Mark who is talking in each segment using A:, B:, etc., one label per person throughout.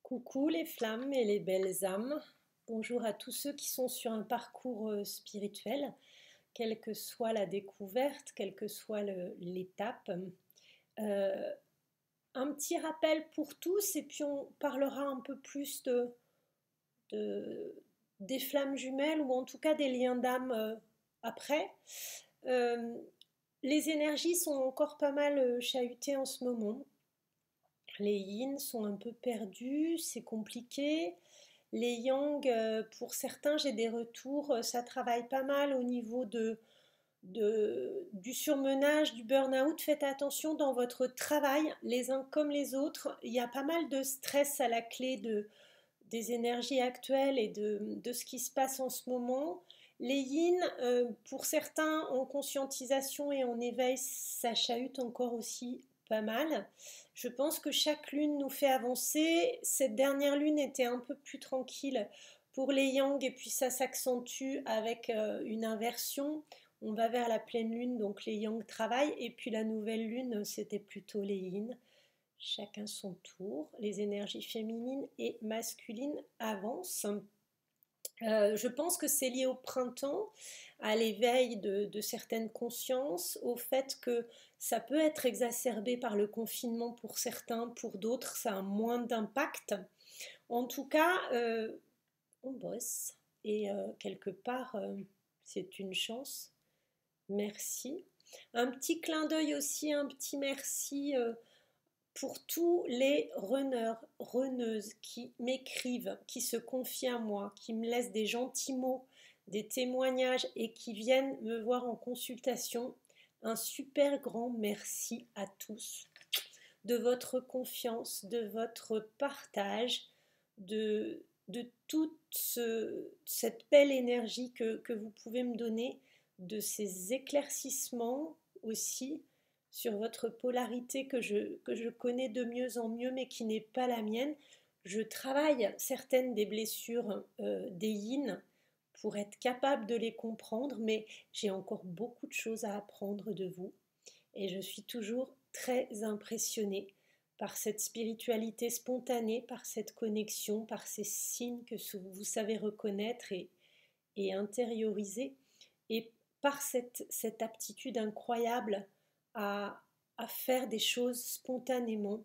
A: Coucou les flammes et les belles âmes. Bonjour à tous ceux qui sont sur un parcours spirituel, quelle que soit la découverte, quelle que soit l'étape. Euh, un petit rappel pour tous et puis on parlera un peu plus de- des flammes jumelles ou en tout cas des liens d'âme après. Euh, les énergies sont encore pas mal chahutées en ce moment. Les yin sont un peu perdus, c'est compliqué. Les yang, pour certains, j'ai des retours, ça travaille pas mal au niveau du surmenage, du burn-out. Faites attention dans votre travail, les uns comme les autres. Il y a pas mal de stress à la clé des énergies actuelles et de ce qui se passe en ce moment. Les yin, pour certains, en conscientisation et en éveil, ça chahute encore aussi pas mal. Je pense que chaque lune nous fait avancer. Cette dernière lune était un peu plus tranquille pour les yang et puis ça s'accentue avec une inversion. On va vers la pleine lune, donc les yang travaillent et puis la nouvelle lune, c'était plutôt les yin. Chacun son tour. Les énergies féminines et masculines avancent. Je pense que c'est lié au printemps, à l'éveil de certaines consciences, au fait que ça peut être exacerbé par le confinement pour certains, pour d'autres, ça a moins d'impact. En tout cas, on bosse et quelque part, c'est une chance. Merci. Un petit clin d'œil aussi, un petit merci pour tous les runners, runneuses qui m'écrivent, qui se confient à moi, qui me laissent des gentils mots, des témoignages et qui viennent me voir en consultation, un super grand merci à tous de votre confiance, de votre partage, de toute cette belle énergie que vous pouvez me donner, de ces éclaircissements aussi sur votre polarité que je connais de mieux en mieux mais qui n'est pas la mienne. Je travaille certaines des blessures des yin pour être capable de les comprendre, mais j'ai encore beaucoup de choses à apprendre de vous et je suis toujours très impressionnée par cette spiritualité spontanée, par cette connexion, par ces signes que vous savez reconnaître et intérioriser, et par cette aptitude incroyable à, à faire des choses spontanément,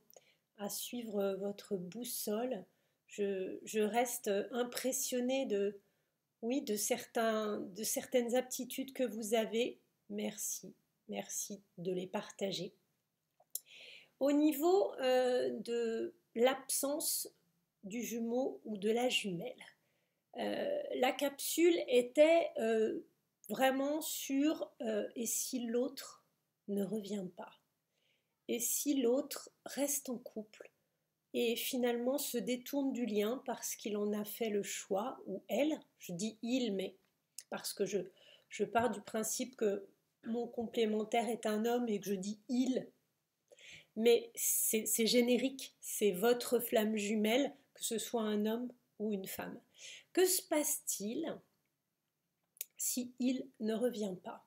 A: à suivre votre boussole. Je reste impressionnée oui, de certaines aptitudes que vous avez. Merci, merci de les partager. Au niveau de l'absence du jumeau ou de la jumelle, la capsule était vraiment sur et si l'autre ne revient pas, et si l'autre reste en couple et finalement se détourne du lien parce qu'il en a fait le choix, ou elle, je dis il, mais parce que je pars du principe que mon complémentaire est un homme et que je dis il, mais c'est générique, c'est votre flamme jumelle, que ce soit un homme ou une femme. Que se passe-t-il si il ne revient pas?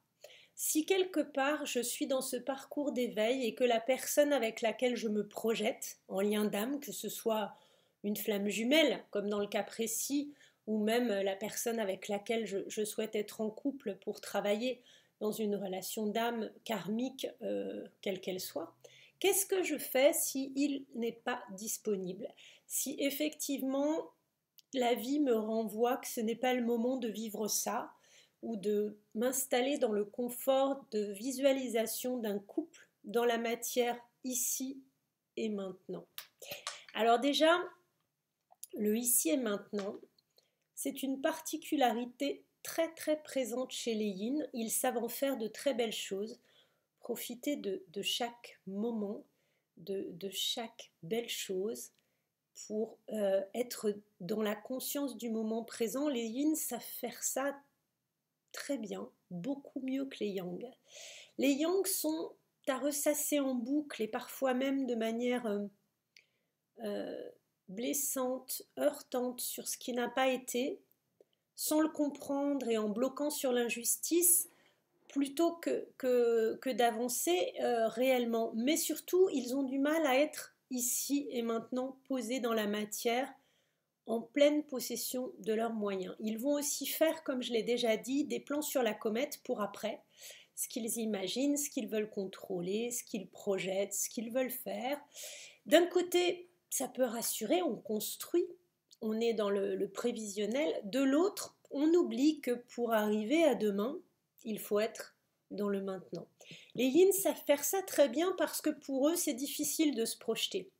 A: Si quelque part je suis dans ce parcours d'éveil et que la personne avec laquelle je me projette en lien d'âme, que ce soit une flamme jumelle, comme dans le cas précis, ou même la personne avec laquelle je souhaite être en couple pour travailler dans une relation d'âme karmique, quelle qu'elle soit, qu'est-ce que je fais si il n'est pas disponible? Si effectivement la vie me renvoie que ce n'est pas le moment de vivre ça, ou de m'installer dans le confort de visualisation d'un couple dans la matière ici et maintenant. Alors déjà, le ici et maintenant, c'est une particularité très très présente chez les yin. Ils savent en faire de très belles choses, profiter de chaque moment, de chaque belle chose pour être dans la conscience du moment présent. Les yin savent faire ça très bien, beaucoup mieux que les yang. Les yang sont à ressasser en boucle et parfois même de manière euh, blessante, heurtante sur ce qui n'a pas été, sans le comprendre et en bloquant sur l'injustice, plutôt que d'avancer réellement. Mais surtout, ils ont du mal à être ici et maintenant posés dans la matière, en pleine possession de leurs moyens. Ils vont aussi faire, comme je l'ai déjà dit, des plans sur la comète pour après, ce qu'ils imaginent, ce qu'ils veulent contrôler, ce qu'ils projettent, ce qu'ils veulent faire. D'un côté, ça peut rassurer, on construit, on est dans le prévisionnel. De l'autre, on oublie que pour arriver à demain, il faut être dans le maintenant. Les yin savent faire ça très bien parce que pour eux, c'est difficile de se projeter.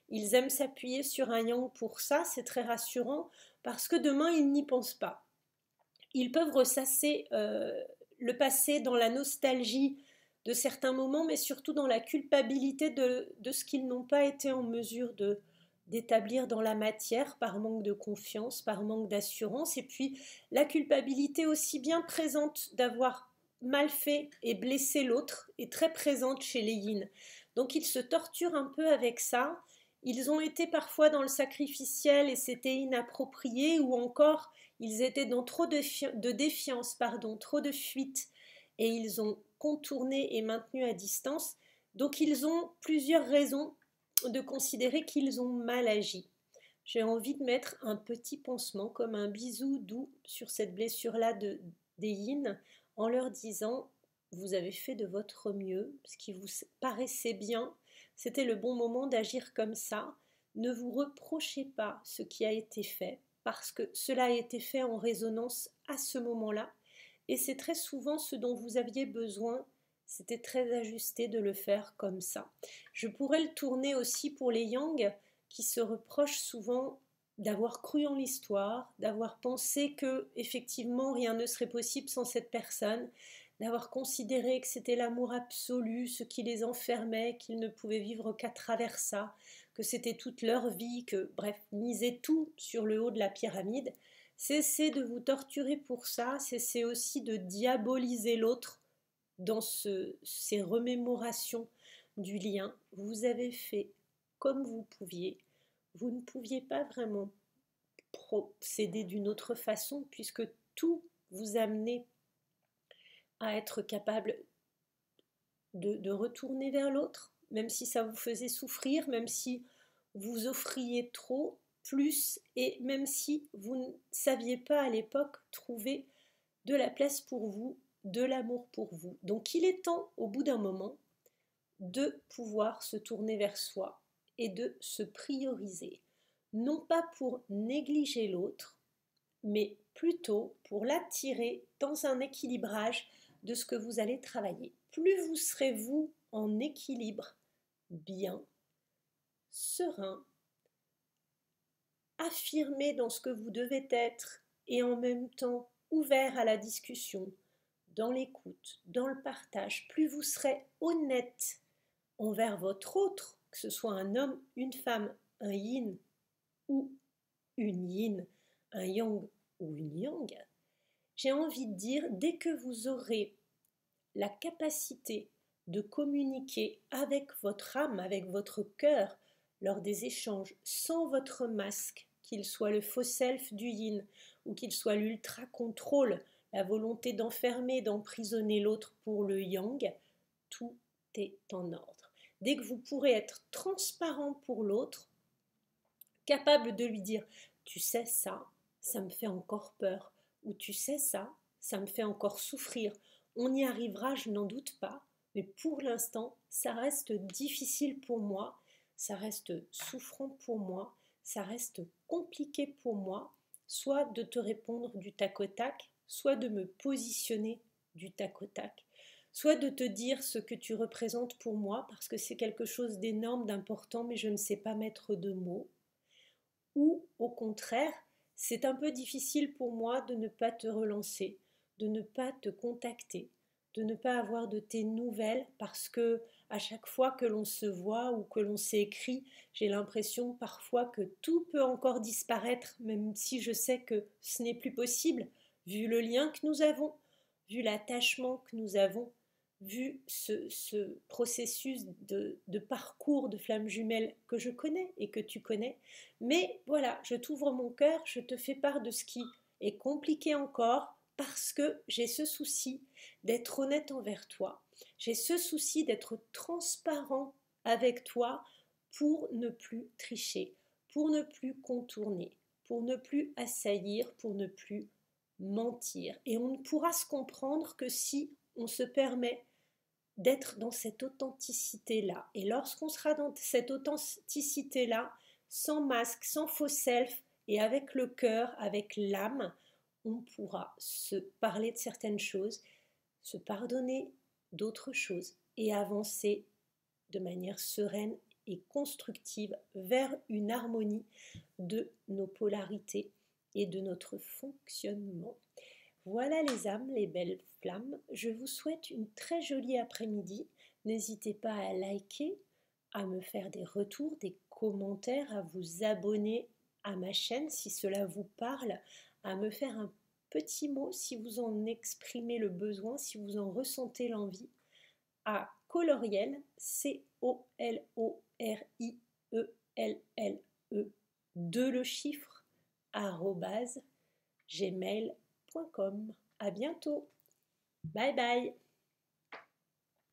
A: Ils aiment s'appuyer sur un yang pour ça, c'est très rassurant parce que demain, ils n'y pensent pas. Ils peuvent ressasser le passé dans la nostalgie de certains moments, mais surtout dans la culpabilité de ce qu'ils n'ont pas été en mesure d'établir dans la matière par manque de confiance, par manque d'assurance, et puis la culpabilité aussi bien présente d'avoir mal fait et blessé l'autre est très présente chez les yin. Donc ils se torturent un peu avec ça. Ils ont été parfois dans le sacrificiel et c'était inapproprié, ou encore ils étaient dans trop de défiance, pardon, trop de fuite, et ils ont contourné et maintenu à distance. Donc ils ont plusieurs raisons de considérer qu'ils ont mal agi. J'ai envie de mettre un petit pansement, comme un bisou doux sur cette blessure-là des yin, en leur disant: vous avez fait de votre mieux, ce qui vous paraissait bien, c'était le bon moment d'agir comme ça. Ne vous reprochez pas ce qui a été fait, parce que cela a été fait en résonance à ce moment-là, et c'est très souvent ce dont vous aviez besoin. C'était très ajusté de le faire comme ça. Je pourrais le tourner aussi pour les yang qui se reprochent souvent d'avoir cru en l'histoire, d'avoir pensé que effectivement rien ne serait possible sans cette personne, d'avoir considéré que c'était l'amour absolu, ce qui les enfermait, qu'ils ne pouvaient vivre qu'à travers ça, que c'était toute leur vie, que bref, miser tout sur le haut de la pyramide. Cessez de vous torturer pour ça, cessez aussi de diaboliser l'autre dans ces remémorations du lien. Vous avez fait comme vous pouviez. Vous ne pouviez pas vraiment procéder d'une autre façon puisque tout vous amenait à être capable de retourner vers l'autre, même si ça vous faisait souffrir, même si vous offriez trop, plus, et même si vous ne saviez pas à l'époque trouver de la place pour vous, de l'amour pour vous. Donc il est temps, au bout d'un moment, de pouvoir se tourner vers soi et de se prioriser. Non pas pour négliger l'autre, mais plutôt pour l'attirer dans un équilibrage de ce que vous allez travailler. Plus vous serez vous en équilibre, bien, serein, affirmé dans ce que vous devez être et en même temps ouvert à la discussion, dans l'écoute, dans le partage, plus vous serez honnête envers votre autre, que ce soit un homme, une femme, un yin ou une yin, un yang ou une yang, j'ai envie de dire, dès que vous aurez la capacité de communiquer avec votre âme, avec votre cœur, lors des échanges, sans votre masque, qu'il soit le faux self du yin ou qu'il soit l'ultra-contrôle, la volonté d'enfermer, d'emprisonner l'autre pour le yang, tout est en ordre. Dès que vous pourrez être transparent pour l'autre, capable de lui dire: tu sais ça, ça me fait encore peur, ou tu sais ça, ça me fait encore souffrir. On y arrivera, je n'en doute pas, mais pour l'instant, ça reste difficile pour moi, ça reste souffrant pour moi, ça reste compliqué pour moi, soit de te répondre du tac au tac, soit de me positionner du tac au tac, soit de te dire ce que tu représentes pour moi, parce que c'est quelque chose d'énorme, d'important, mais je ne sais pas mettre de mots. Ou au contraire, c'est un peu difficile pour moi de ne pas te relancer, de ne pas te contacter, de ne pas avoir de tes nouvelles parce que à chaque fois que l'on se voit ou que l'on s'écrit, j'ai l'impression parfois que tout peut encore disparaître, même si je sais que ce n'est plus possible, vu le lien que nous avons, vu l'attachement que nous avons, vu ce processus de parcours de flamme jumelle que je connais et que tu connais. Mais voilà, je t'ouvre mon cœur, je te fais part de ce qui est compliqué encore parce que j'ai ce souci d'être honnête envers toi. J'ai ce souci d'être transparent avec toi pour ne plus tricher, pour ne plus contourner, pour ne plus assaillir, pour ne plus mentir. Et on ne pourra se comprendre que si on se permet d'être dans cette authenticité-là. Et lorsqu'on sera dans cette authenticité-là, sans masque, sans faux self, et avec le cœur, avec l'âme, on pourra se parler de certaines choses, se pardonner d'autres choses et avancer de manière sereine et constructive vers une harmonie de nos polarités et de notre fonctionnement. Voilà les âmes, les belles flammes. Je vous souhaite une très jolie après-midi. N'hésitez pas à liker, à me faire des retours, des commentaires, à vous abonner à ma chaîne si cela vous parle, à me faire un petit mot si vous en exprimez le besoin, si vous en ressentez l'envie, à Coloriel, COLORIELLE, de le chiffre, @gmail.com. À bientôt. Bye bye.